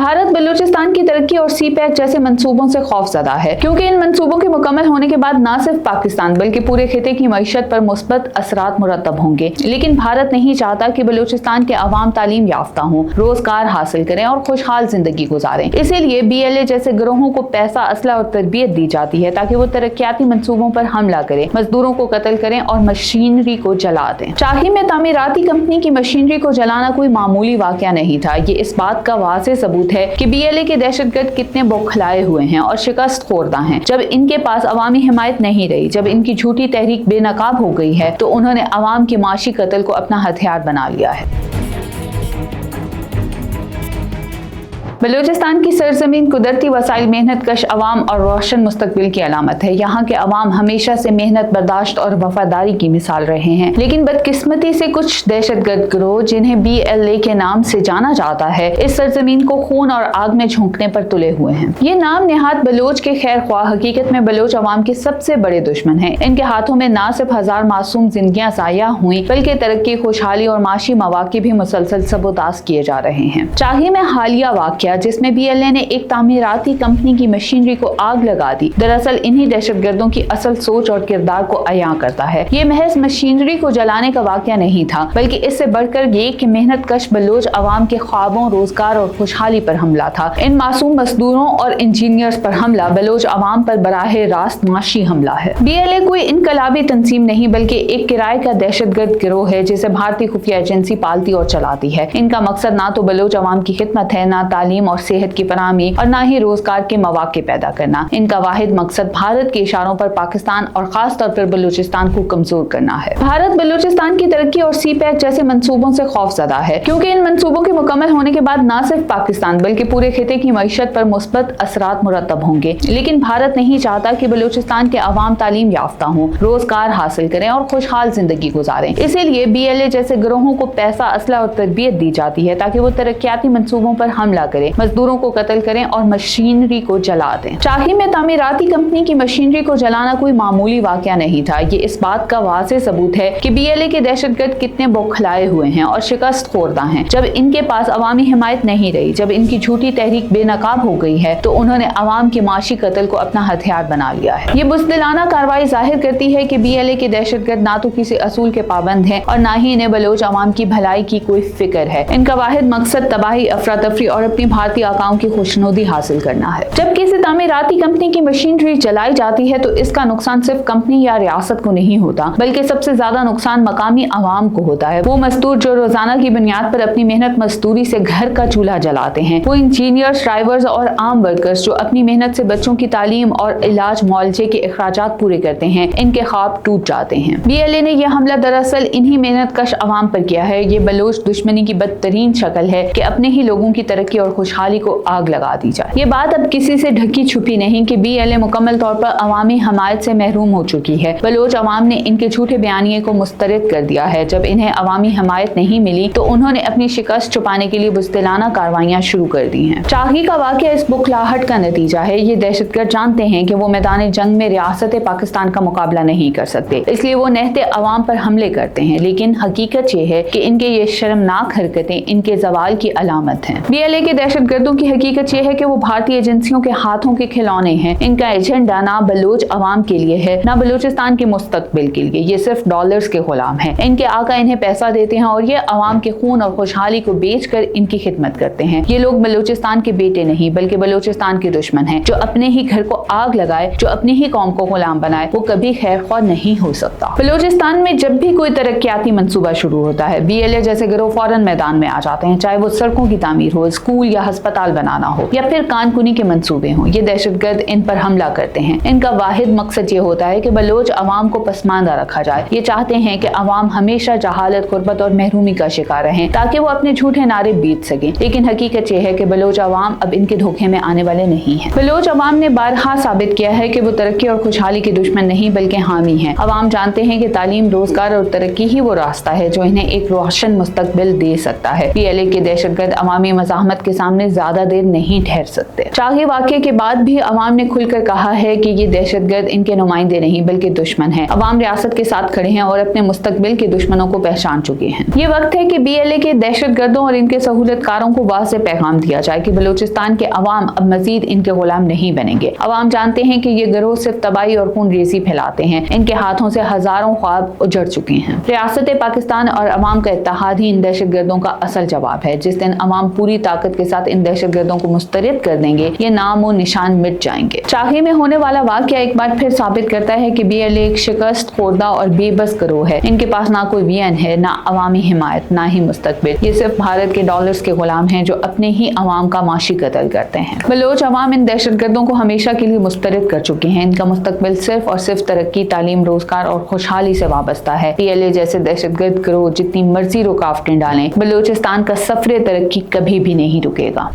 भारत बलूचिस्तान की तरक्की और सी पैक जैसे मंसूबों से खौफजदा है, क्योंकि इन मंसूबों के मुकम्मल होने के बाद न सिर्फ पाकिस्तान बल्कि पूरे खिते की मईशत पर मुस्बत असरात मुरतब होंगे। लेकिन भारत नहीं चाहता कि बलूचिस्तान के अवाम तालीम याफ्ता हों, रोजगार हासिल करें और खुशहाल जिंदगी गुजारें। इसीलिए BLA जैसे गिरोहों को पैसा, असला और तरबियत दी जाती है ताकि वो तरक्याती मंसूबों पर हमला करें, मजदूरों को कत्ल करें और मशीनरी को जला दें। चाही में तामीराती कंपनी की मशीनरी को जलाना कोई मामूली वाकया नहीं था। ये इस बात का वाज़ेह सबूत है कि BLA के दहशतगर्द कितने बौखलाए हुए हैं और शिकस्त खोरदा हैं। जब इनके पास अवामी हिमायत नहीं रही, जब इनकी झूठी तहरीक बेनकाब हो गई है, तो उन्होंने अवाम के माशी कत्ल को अपना हथियार बना लिया है। बलूचिस्तान की सरजमीन कुदरती वसाइल, मेहनत कश अवाम और रोशन मुस्तकबिल की अलामत है। यहाँ के अवाम हमेशा से मेहनत, बर्दाश्त और वफादारी की मिसाल रहे हैं। लेकिन बदकिस्मती से कुछ दहशतगर्द गिरोह, जिन्हें BLA के नाम से जाना जाता है, इस सरजमीन को खून और आग में झोंकने पर तुले हुए हैं। ये नाम नेहात बलोच के खैर ख्वाह हकीकत में बलोच अवाम के सबसे बड़े दुश्मन है। इनके हाथों में न सिर्फ 1000 मासूम जिंदगियां जाया हुई, बल्कि तरक्की, खुशहाली और माशी मवाक़े भी मुसलसल सबोतास किए जा रहे हैं। चाही में हालिया वाक़या जिसमें BLA ने एक तामीराती कंपनी की मशीनरी को आग लगा दी, दरअसल इन्हीं दहशतगर्दों की असल सोच और किरदार को अयां करता है। ये महज मशीनरी को जलाने का वाकया नहीं था, बल्कि इससे बढ़कर ये कि मेहनत कश बलोच अवाम के ख्वाबों, रोजगार और खुशहाली पर हमला था। इन मासूम मजदूरों और इंजीनियर्स पर हमला बलोच अवाम पर बराहे रास्त माशी हमला है। BLA कोई इनकलाबी तंजीम नहीं, बल्कि एक किराए का दहशतगर्द गिरोह है जिसे भारतीय खुफिया एजेंसी पालती और चलाती है। इनका मकसद ना तो बलोच अवाम की खिदमत है, ना तालीम और सेहत की फराहमी और ना ही रोजगार के मौके पैदा करना। इनका वाहिद मकसद भारत के इशारों पर पाकिस्तान और खास तौर पर बलूचिस्तान को कमजोर करना है। भारत बलूचिस्तान की तरक्की और सी पैक जैसे मंसूबों से खौफजदा है, क्योंकि इन मंसूबों के मुकम्मल होने के बाद न सिर्फ पाकिस्तान बल्कि पूरे खिते की मईशत पर मुस्बत असरात मुरतब होंगे। लेकिन भारत नहीं चाहता कि बलूचिस्तान के अवाम तालीम याफ्ता हों, रोजगार हासिल करें और खुशहाल जिंदगी गुजारें। इसीलिए BLA जैसे गिरोहों को पैसा, असला और तरबियत दी जाती है ताकि वो तरक्याती मंसूबों पर हमला करें, मजदूरों को कत्ल करें और मशीनरी को जला दें। चाही में तामीराती कंपनी की मशीनरी को जलाना कोई मामूली वाकया नहीं था। ये इस बात का वाज़ेह सबूत है कि BLA के दहशतगर्द कितने बौखलाए हुए हैं और शिकस्त खोरदा हैं। जब इनके पास अवामी हिमायत नहीं रही, जब इनकी झूठी तहरीक बेनकाब हो गई है, तो उन्होंने अवाम के माशी कत्ल को अपना हथियार बना लिया है। ये बुज़दिलाना कार्रवाई जाहिर करती है कि BLA के दहशतगर्द ना तो किसी असूल के पाबंद हैं और ना ही इन्हें बलोच अवाम की भलाई की कोई फिक्र है। इनका वाहिद मकसद तबाही, अफरा तफरी और अपनी भारतीय आकाओं की खुशनुदी हासिल करना है। जब किसी तामीराती कंपनी की मशीनरी जलाई जाती है, तो इसका नुकसान सिर्फ कंपनी या रियासत को नहीं होता, बल्कि सबसे ज्यादा नुकसान मकामी अवाम को होता है। वो मजदूर जो रोजाना की बुनियाद पर अपनी मेहनत मजदूरी से घर का चूल्हा जलाते हैं, वो इंजीनियर्स, ड्राइवर्स और आम वर्कर्स जो अपनी मेहनत से बच्चों की तालीम और इलाज, मुआलजे के अखराजात पूरे करते हैं, इनके ख्वाब टूट जाते हैं। BLA ने यह हमला दरअसल इन्हीं मेहनत कश अवाम पर किया है। ये बलोच दुश्मनी की बदतरीन शक्ल है कि अपने ही लोगों की तरक्की और खुशहाली को आग लगा दी जाए। ये बात अब किसी से ढकी छुपी नहीं कि BLA मुकम्मल तौर पर अवामी हमायत से महरूम हो चुकी है। बलोच अवाम ने इनके झूठे बयानिए को मुस्तरद कर दिया है। जब इन्हें अवामी हमायत नहीं मिली, तो उन्होंने अपनी शिकस्त छुपाने के लिए बुज़दिलाना कार्रवाइयां शुरू कर दी हैं। चाही का वाकया इस बुखलाहट का नतीजा है। ये दहशतगर्द जानते हैं कि वो मैदान जंग में रियासत पाकिस्तान का मुकाबला नहीं कर सकते, इसलिए वो नहते अवाम पर हमले करते हैं। लेकिन हकीकत ये है कि इनके ये शर्मनाक हरकतें इनके जवाल की अलामत हैं। BLA के दहशतगर्दों की हकीकत ये है कि वो भारतीय एजेंसियों के हाथों के खिलौने हैं। इनका एजेंडा ना बलोच अवाम के लिए है, ना बलूचिस्तान के मुस्तकबिल के लिए। ये सिर्फ डॉलर्स के गुलाम हैं। इनके आका इन्हें पैसा देते हैं और ये अवाम के खून और खुशहाली को बेचकर इनकी खिदमत करते हैं। ये लोग बलूचिस्तान के बेटे नहीं, बल्कि बलूचिस्तान के दुश्मन हैं। जो अपने ही घर को आग लगाए, जो अपनी ही कौम को गुलाम बनाए, वो कभी खैर ख्वाह नहीं हो सकता। बलूचिस्तान में जब भी कोई तरक्याती मंसूबा शुरू होता है, BLA जैसे गिरोह फौरन मैदान में आ जाते हैं। चाहे वो सड़कों की तामीर हो, स्कूल या अस्पताल बनाना हो, या फिर कानकुनी के मंसूबे हों, ये दहशतगर्द इन पर हमला करते हैं। इनका वाहिद मकसद ये होता है कि बलोच अवाम को पसमानदा रखा जाए। ये चाहते हैं कि अवाम हमेशा जहालत, गुर्बत और महरूमी का शिकार रहें, ताकि वो अपने झूठे नारे बीत सकें। लेकिन हकीकत ये है कि बलोच अवाम अब इनके धोखे में आने वाले नहीं है। बलोच अवाम ने बारहा साबित किया है कि वो तरक्की और खुशहाली के दुश्मन नहीं, बल्कि हामी है। अवाम जानते हैं कि तालीम, रोजगार और तरक्की ही वो रास्ता है जो इन्हें एक रोशन मुस्तकबिल दे सकता है। BLA के दहशतगर्द अवामी मज़ाहमत के सामने सामने ज्यादा देर नहीं ठहर सकते। चाहे वाक़े के बाद भी अवाम ने खुलकर कहा है कि ये दहशतगर्द इनके नुमाइंदे नहीं बल्कि दुश्मन हैं। अवाम रियासत के साथ खड़े हैं और अपने मुस्तकबिल के दुश्मनों को पहचान चुके हैं। ये वक्त है कि BLA के दहशतगर्दों और इनके सहूलतकारों को वाज़ेह पैगाम दिया जाए कि बलूचिस्तान के अवाम अब मजीद इनके गुलाम नहीं बनेंगे। अवाम जानते हैं कि ये गिरोह सिर्फ तबाही और खून रेज़ी फैलाते हैं। इनके हाथों से हजारों ख्वाब उजड़ चुके हैं। रियासत पाकिस्तान और अवाम का इत्तेहाद ही इन दहशतगर्दों का असल जवाब है। जिस दिन अवाम पूरी ताकत के साथ इन दहशतगर्दों को मुस्तरद कर देंगे, ये नाम और निशान मिट जाएंगे। चाहे में होने वाला वाक़या एक बार फिर साबित करता है कि BLA एक शिकस्त खोरदा और बेबस गिरोह है। इनके पास ना कोई विजन है, ना अवामी हिमायत, ना ही मुस्तकबिल। ये सिर्फ भारत के डॉलर्स के गुलाम हैं जो अपने ही अवाम का माशी कत्ल करते हैं। बलोच अवाम इन दहशतगर्दों को हमेशा के लिए मुस्तरद कर चुके हैं। इनका मुस्तकबिल सिर्फ और सिर्फ तरक्की, तालीम, रोजगार और खुशहाली से वाबस्ता है। BLA जैसे दहशतगर्द गिरोह जितनी मर्जी रुकावटें डालें, बलूचिस्तान का सफर तरक्की कभी भी नहीं रुकेगा।